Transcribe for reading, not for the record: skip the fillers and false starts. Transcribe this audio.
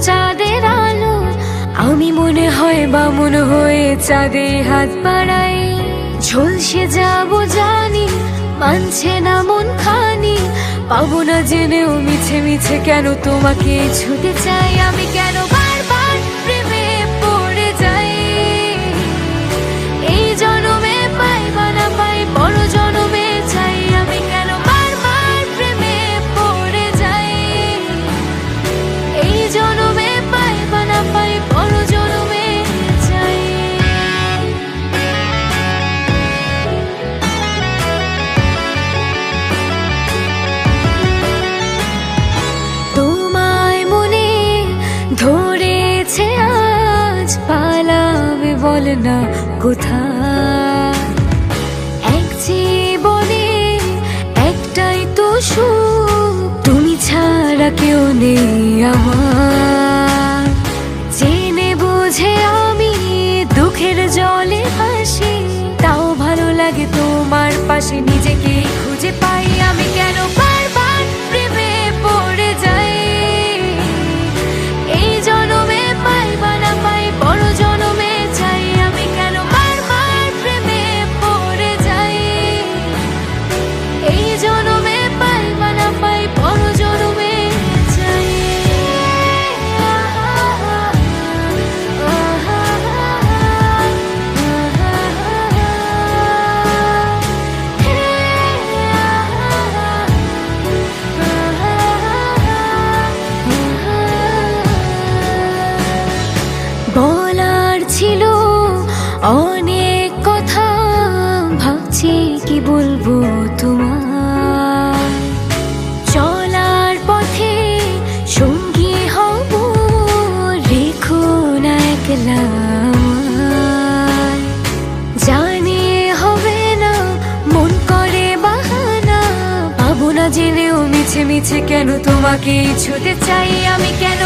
চাঁদের আলো, আমি মনে হয় বামুন হয়ে চাঁদে হাত বাড়াই। ঝলসে যাবো জানি, মানছে না মন খানি, পাবো না জেনেও মিছে মিছে কেন তোমাকে ছুটে চাই। আমি কেন বারবার প্রেমে পড়ে যাই, এই জনমে পাই বা না পাই বড় জনমে চাই। আমি কেন বারবার প্রেমে পড়ে যাই, এই জনমে পাই বা না পাই বড় জনমে চাই। তোমায় মনে ধরেছে আজ, পালাবে বল না কোথায়। এক জীবনে একটাই তো সুখ, তুমি ছাড়া কেউ নেই আমার। জেনে বুঝে আমি দুঃখের জলে ভাসি, তাও ভালো লাগে তোমার পাশে নিজেকে খুঁজে পাই। আমি কেন বারবার প্রেমে পড়ে যাই, এই জনমে পাই বা না পাই বড় জনমে চাই। আমি কেন বারবার প্রেমে পড়ে যাই, এই জনমে পাই বা না পাই বড় জনমে চাই। বলার ছিল অনেক কথা, ভাবছি কি বলবো তোমার। চলার পথে সঙ্গী হব, রেখো না একলা আমায়। জানি হবে না মন করে বাহানা, পাবো না জেনেও মিছে মিছে কেন তোমাকে ছুটে চাই। আমি কেন